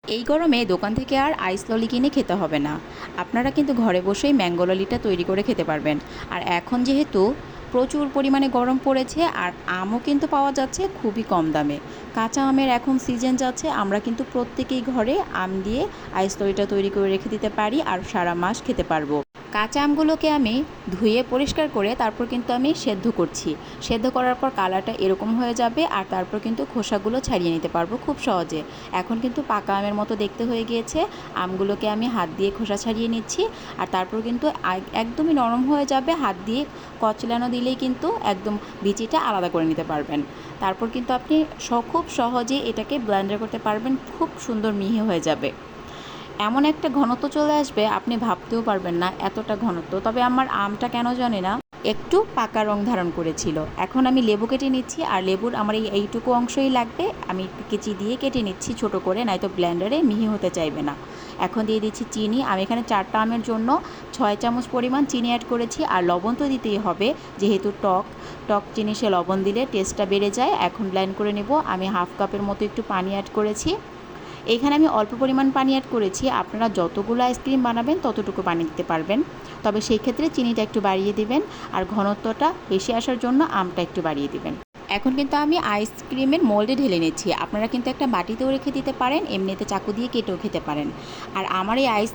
এই গরমে দোকান থেকে আর আইস ললি কিনে খেতে হবে না। আপনারা কিন্তু ঘরে বসেই ম্যাঙ্গো ললিটা তৈরি করে খেতে পারবেন। আর এখন যেহেতু প্রচুর পরিমাণে গরম পড়েছে আর আমও কিন্তু পাওয়া যাচ্ছে খুবই কম দামে। কাঁচা আমের এখন সিজন যাচ্ছে, আমরা কিন্তু প্রত্যেকেই ঘরে আম দিয়ে আইস ললিটা তৈরি করে রেখে দিতে পারি আর সারা মাস খেতে পারবো। কাঁচা আমগুলোকে আমি ধুয়ে পরিষ্কার করে তারপর কিন্তু আমি সেদ্ধ করছি। সেদ্ধ করার পর কালারটা এরকম হয়ে যাবে আর তারপর কিন্তু খোসাগুলো ছাড়িয়ে নিতে পারবো খুব সহজে। এখন কিন্তু পাকা আমের মতো দেখতে হয়ে গিয়েছে। আমগুলোকে আমি হাত দিয়ে খোসা ছাড়িয়ে নিচ্ছি আর তারপর কিন্তু একদমই নরম হয়ে যাবে। হাত দিয়ে কচলানো দিলেই কিন্তু একদম বিচিটা আলাদা করে নিতে পারবেন। তারপর কিন্তু আপনি খুব সহজে এটাকে ব্লেন্ডার করতে পারবেন, খুব সুন্দর মিহি হয়ে যাবে। এমন একটা ঘনত্ব চলে আসবে আপনি ভাবতেও পারবেন না এতটা ঘনত্ব। তবে আমার আমটা কেন জানি না একটু পাকা রং ধারণ করেছিল। এখন আমি লেবু কেটে নিচ্ছি আর লেবুর আমার এইটুকু অংশই লাগবে। আমি একটু কেচি দিয়ে কেটে নিচ্ছি ছোট করে, নয়তো ব্লেন্ডারে মিহি হতে চাইবে না। এখন দিয়ে দিচ্ছি চিনি। আমি এখানে 4টা আমের জন্য 6 চামচ পরিমাণ চিনি অ্যাড করেছি। আর লবণ তো দিতেই হবে, যেহেতু টক টক জিনিসে লবণ দিলে টেস্টটা বেড়ে যায়। এখন ব্লেন্ড করে নেব। আমি হাফ কাপের মতো একটু পানি অ্যাড করেছি। এখানে আমি অল্প পরিমাণ পানি অ্যাড করেছি। আপনারা যতগুলো আইসক্রিম বানাবেন ততটুকু পানি দিতে পারবেন, তবে সেই ক্ষেত্রে চিনিটা একটু বাড়িয়ে দিবেন আর ঘনত্বটা বেশি আসার জন্য আমটা একটু বাড়িয়ে দিবেন। এখন কিন্তু আমি আইসক্রিমের মোল্ডে ঢেলে নিচ্ছি। আপনারা কিন্তু একটা বাটিতেও রেখে দিতে পারেন, এমনিতে চাকু দিয়ে কেটেও খেতে পারেন। আর আমার এই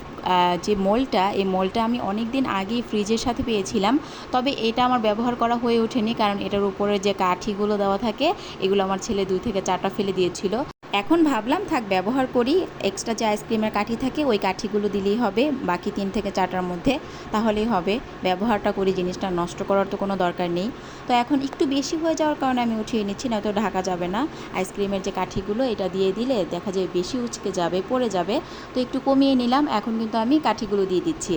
যে মোল্ডটা, এই মোল্ডটা আমি অনেক দিন আগেই ফ্রিজের সাথে পেয়েছিলাম, তবে এটা আমার ব্যবহার করা হয়ে ওঠেনি, কারণ এটার উপরে যে কাঠিগুলো দেওয়া থাকে এগুলো আমার ছেলে 2 থেকে 4টা ফেলে দিয়েছিল। এখন ভাবলাম থাক ব্যবহার করি, এক্সট্রা যে আইসক্রিমের কাঠি থাকে ওই কাঠিগুলো দিলেই হবে, বাকি 3 থেকে 4টার মধ্যে তাহলেই হবে। ব্যবহারটা করি, জিনিসটা নষ্ট করার তো কোনো দরকার নেই। তো এখন একটু বেশি হয়ে যাওয়ার কারণে আমি উঠিয়ে নিচ্ছি, নয়তো ঢাকা যাবে না। আইসক্রিমের যে কাঠিগুলো এটা দিয়ে দিলে দেখা যায় বেশি উচকে যাবে, পড়ে যাবে। তো একটু কমিয়ে নিলাম। এখন কিন্তু আমি কাঠিগুলো দিয়ে দিচ্ছি।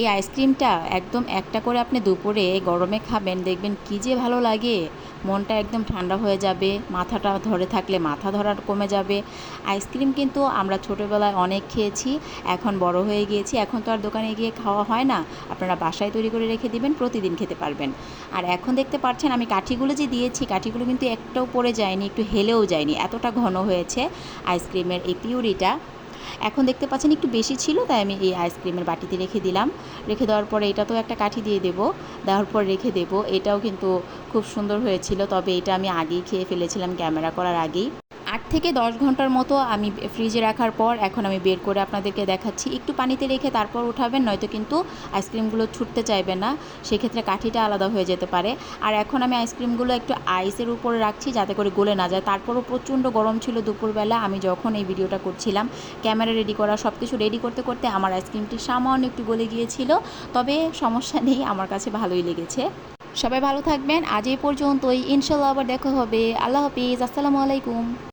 এই আইসক্রিমটা একদম একটা করে আপনি দুপুরে গরমে খাবেন, দেখবেন কী যে ভালো লাগে। মনটা একদম ঠান্ডা হয়ে যাবে, মাথাটা ধরে থাকলে মাথা ধরার কমে যাবে। আইসক্রিম কিন্তু আমরা ছোটোবেলায় অনেক খেয়েছি, এখন বড় হয়ে গিয়েছি, এখন তো আর দোকানে গিয়ে খাওয়া হয় না। আপনারা বাসায় তৈরি করে রেখে দিবেন, প্রতিদিন খেতে পারবেন। আর এখন দেখতে পাচ্ছেন আমি কাঠিগুলো যে দিয়েছি, কাঠিগুলো কিন্তু একটাও পড়ে যায়নি, একটু হেলেও যায়নি, এতটা ঘন হয়েছে আইসক্রিমের এই পিউরিটা। এখন দেখতে পাচ্ছেন একটু বেশি ছিল, তাই আমি এই আইসক্রিমের বাটিতে রেখে দিলাম। রেখে দেওয়ার পরে এটা তো একটা কাঠি দিয়ে দেবো, দেওয়ার পর রেখে দেবো। এটাও কিন্তু খুব সুন্দর হয়েছিল, তবে এটা আমি আগেই খেয়ে ফেলেছিলাম ক্যামেরা করার আগেই। 8 থেকে 10 ঘন্টার মতো আমি ফ্রিজে রাখার পর এখন আমি বের করে আপনাদেরকে দেখাচ্ছি। একটু পানিতে রেখে তারপর উঠাবেন, নয়তো কিন্তু আইসক্রিমগুলো ছুটতে চাইবে না, সেক্ষেত্রে কাঠিটা আলাদা হয়ে যেতে পারে। আর এখন আমি আইসক্রিমগুলো একটু আইসের উপরে রাখছি যাতে করে গলে না যায়। তারপরও প্রচণ্ড গরম ছিল দুপুরবেলা, আমি যখন এই ভিডিওটা করছিলাম। ক্যামেরা রেডি করা সব কিছু রেডি করতে করতে আমার আইসক্রিমটি সামান্য একটু গলে গিয়েছিল, তবে সমস্যা নেই, আমার কাছে ভালোই লেগেছে। সবাই ভালো থাকবেন, আজ এই পর্যন্তই। ইনশাল্লাহ আবার দেখা হবে। আল্লাহ হাফিজ, আসসালামু আলাইকুম।